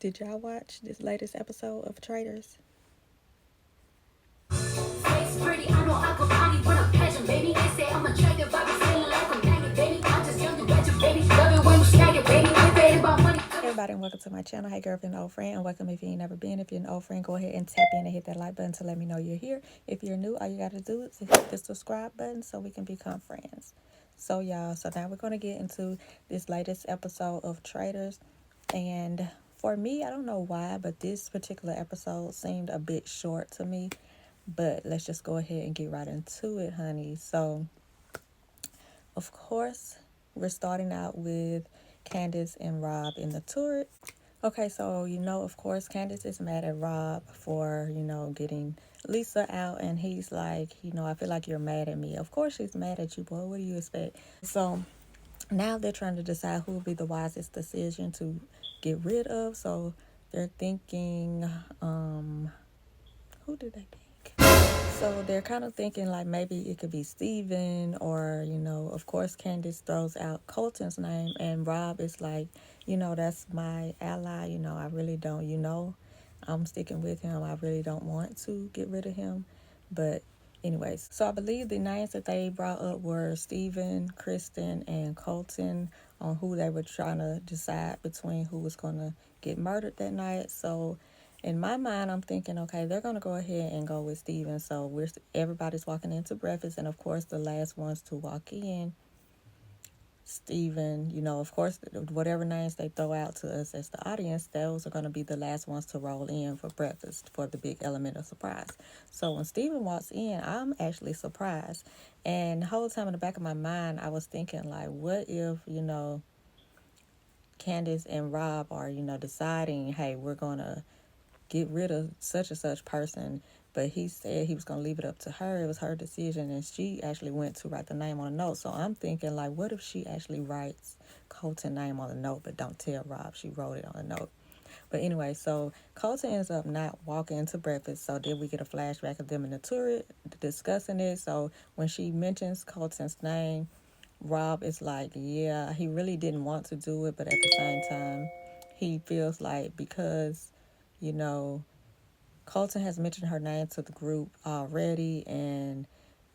Did y'all watch this latest episode of Traitors? Face pretty, I know I go party when I'm passion, baby. They say I'm attractive, I be feeling like I'm magnet, baby. I'm just young and ratchet, baby. Love it when you snag it, baby. If it ain't about money. Hey everybody, and welcome to my channel. Hey girl, if you're an old friend, and welcome if you ain't never been. If you're an old friend, go ahead and tap in and hit that like button to let me know you're here. If you're new, all you got to do is hit the subscribe button so we can become friends. So y'all, now we're going to get into this latest episode of Traitors. And for me, I don't know why, but this particular episode seemed a bit short to me. But let's just go ahead and get right into it, honey. So, of course, we're starting out with Candace and Rob in the turret. Okay, so of course, Candace is mad at Rob for, getting Lisa out, and he's like, I feel like you're mad at me. Of course, she's mad at you, boy. What do you expect? So now they're trying to decide who will be the wisest decision to get rid of. So they're thinking, who did they think? So they're kind of thinking like maybe it could be Steven, or, of course, Candace throws out Colton's name, and Rob is like, that's my ally. I really don't, I'm sticking with him. I really don't want to get rid of him. But anyways, so I believe the names that they brought up were Steven, Kristen, and Colton, on who they were trying to decide between who was going to get murdered that night. So in my mind, I'm thinking, okay, they're gonna go ahead and go with Steven. So everybody's walking into breakfast, and of course, the last ones to walk in, Steven. Of course, whatever names they throw out to us as the audience, those are gonna be the last ones to roll in for breakfast for the big element of surprise. So when Steven walks in, I'm actually surprised, and the whole time in the back of my mind, I was thinking like, what if Candace and Rob are deciding, hey, we're gonna get rid of such and such person, but he said he was going to leave it up to her. It was her decision, and she actually went to write the name on a note. So I'm thinking, like, what if she actually writes Colton's name on the note, but don't tell Rob she wrote it on the note? But anyway, so Colton ends up not walking into breakfast. So then we get a flashback of them in the turret discussing it. So when she mentions Colton's name, Rob is like, yeah, he really didn't want to do it, but at the same time, he feels like because, you know, Colton has mentioned her name to the group already, and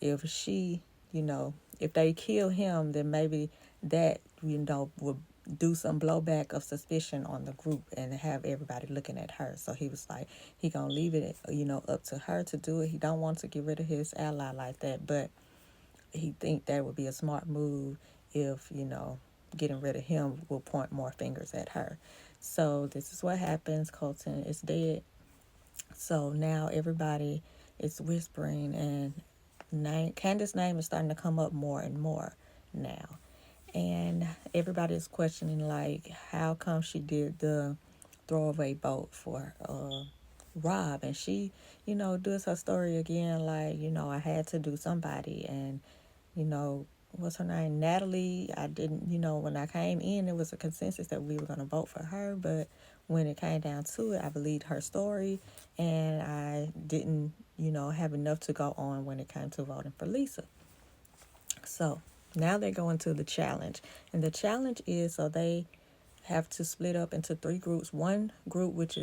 if she, if they kill him, then maybe that, will do some blowback of suspicion on the group and have everybody looking at her. So he was like, he gonna leave it, up to her to do it. He don't want to get rid of his ally like that, but he think that would be a smart move if, getting rid of him will point more fingers at her. So this is what happens. Colton is dead. So now everybody is whispering, and Candace's name is starting to come up more and more now. And everybody is questioning, like, how come she did the throwaway vote for Rob? And she, does her story again, like, I had to do somebody. And, what's her name? Natalie. I didn't, when I came in, it was a consensus that we were going to vote for her. But when it came down to it, I believed her story, and I didn't, have enough to go on when it came to voting for Lisa. So now they're going to the challenge. And the challenge is, so they have to split up into three groups. One group, which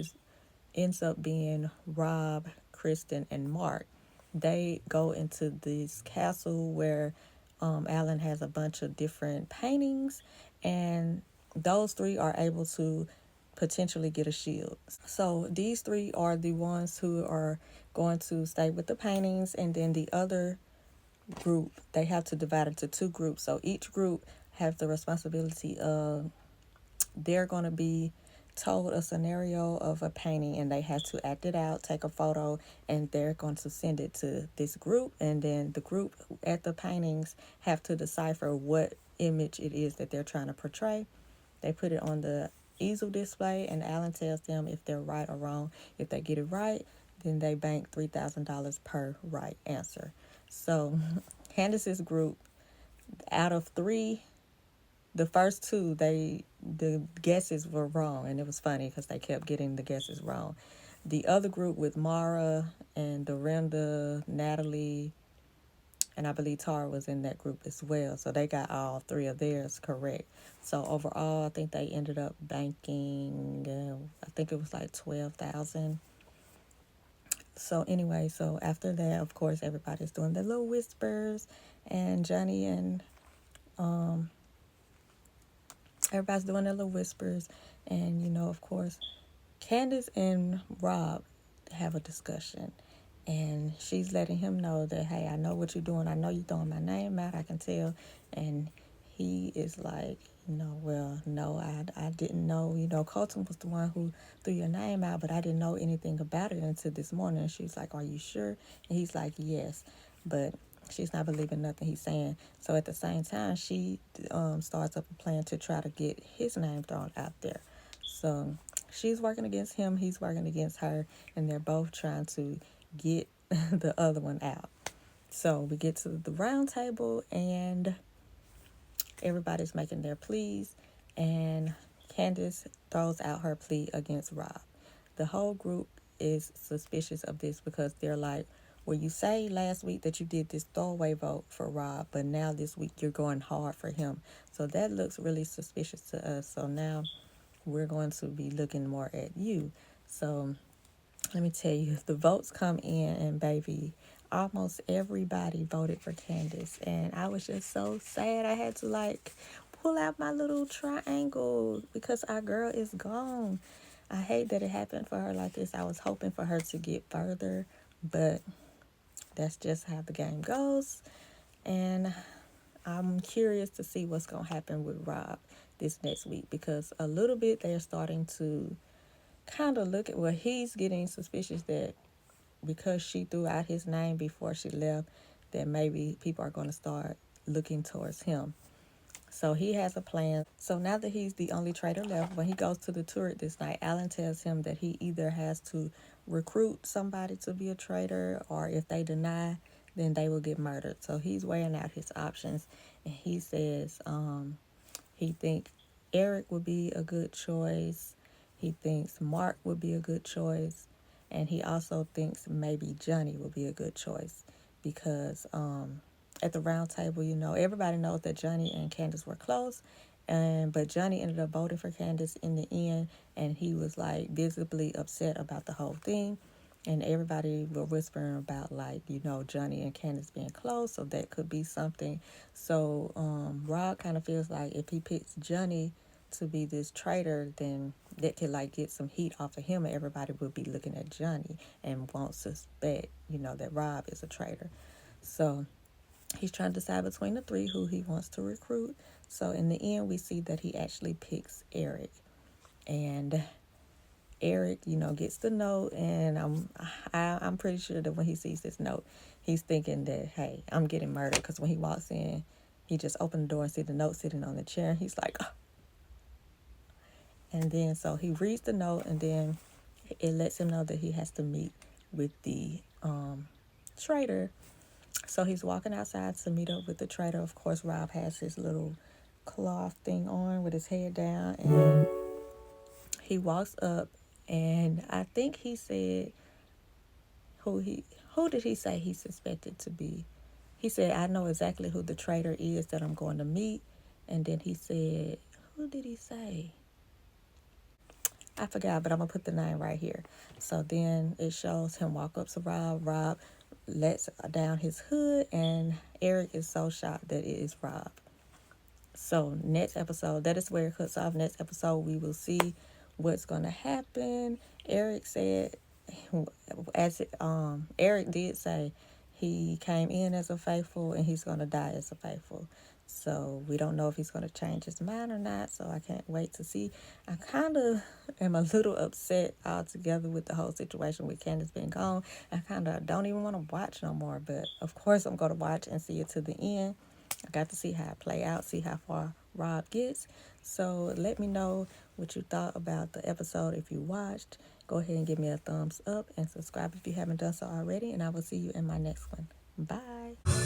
ends up being Rob, Kristen, and Mark. They go into this castle where Alan has a bunch of different paintings, and those three are able to potentially get a shield. So these three are the ones who are going to stay with the paintings, and then the other group, they have to divide into two groups. So each group has the responsibility of, they're going to be told a scenario of a painting, and they have to act it out, take a photo, and they're going to send it to this group, and then the group at the paintings have to decipher what image it is that they're trying to portray. They put it on the easel display, and Alan tells them if they're right or wrong. If they get it right, then they bank $3,000 per right answer. So Candace's group, out of three, the first two, the guesses were wrong, and it was funny because they kept getting the guesses wrong. The other group with Mara and Dorinda, Natalie, and I believe Tara was in that group as well. So they got all three of theirs correct. So overall, I think they ended up banking. I think it was like 12,000. So anyway, so after that, of course, everybody's doing their little whispers, and Johnny and everybody's doing their little whispers, and of course, Candace and Rob have a discussion, and she's letting him know that, hey, I know what you're doing. I know you're throwing my name out. I can tell. And he is like, well, no, I didn't know. Colton was the one who threw your name out, but I didn't know anything about it until this morning. And she's like, are you sure? And he's like, yes. But she's not believing nothing he's saying. So at the same time, she starts up a plan to try to get his name thrown out there. So she's working against him, he's working against her, and they're both trying to get the other one out. So we get to the round table, and everybody's making their pleas, and Candace throws out her plea against Rob. The whole group is suspicious of this because they're like, well, you say last week that you did this throwaway vote for Rob, but now this week you're going hard for him. So that looks really suspicious to us. So now we're going to be looking more at you. So let me tell you, the votes come in, and baby, almost everybody voted for Candace. And I was just so sad. I had to pull out my little triangle because our girl is gone. I hate that it happened for her like this. I was hoping for her to get further, but that's just how the game goes. And I'm curious to see what's going to happen with Rob this next week, because a little bit they're starting to kind of look at, well, he's getting suspicious that because she threw out his name before she left, that maybe people are going to start looking towards him. So he has a plan. So now that he's the only traitor left, when he goes to the turret this night, Alan tells him that he either has to recruit somebody to be a traitor, or if they deny, then they will get murdered. So he's weighing out his options, and he says he thinks Eric would be a good choice. He thinks Mark would be a good choice. And he also thinks maybe Johnny would be a good choice because at the round table, everybody knows that Johnny and Candace were close. But Johnny ended up voting for Candace in the end, and he was like visibly upset about the whole thing. And everybody were whispering about Johnny and Candace being close, so that could be something. So Rob kind of feels like if he picks Johnny to be this traitor, then that could get some heat off of him, and everybody would be looking at Johnny and won't suspect, that Rob is a traitor. So he's trying to decide between the three who he wants to recruit. So in the end, we see that he actually picks Eric, and Eric, gets the note, and I'm pretty sure that when he sees this note, he's thinking that, hey, I'm getting murdered, because when he walks in, he just opened the door and see the note sitting on the chair, and he's like, oh. And then so he reads the note, and then it lets him know that he has to meet with the traitor. So he's walking outside to meet up with the traitor. Of course, Rob has his little cloth thing on with his head down, and he walks up, and I think he said who did he say he suspected to be? He said, I know exactly who the traitor is that I'm going to meet. And then he said, who did he say? I forgot, but I'm going to put the name right here. So then it shows him walk up to Rob. Rob lets down his hood, and Eric is so shocked that it is Rob. So next episode, that is where it cuts off. Next episode, we will see what's going to happen. Eric said, Eric did say he came in as a faithful and he's going to die as a faithful. So we don't know if he's going to change his mind or not. So I can't wait to see. I kind of am a little upset altogether with the whole situation with Candace being gone. I kind of don't even want to watch no more. But of course, I'm going to watch and see it to the end. I got to see how it play out, see how far Rob gets. So let me know what you thought about the episode if you watched. Go ahead and give me a thumbs up and subscribe if you haven't done so already. And I will see you in my next one. Bye.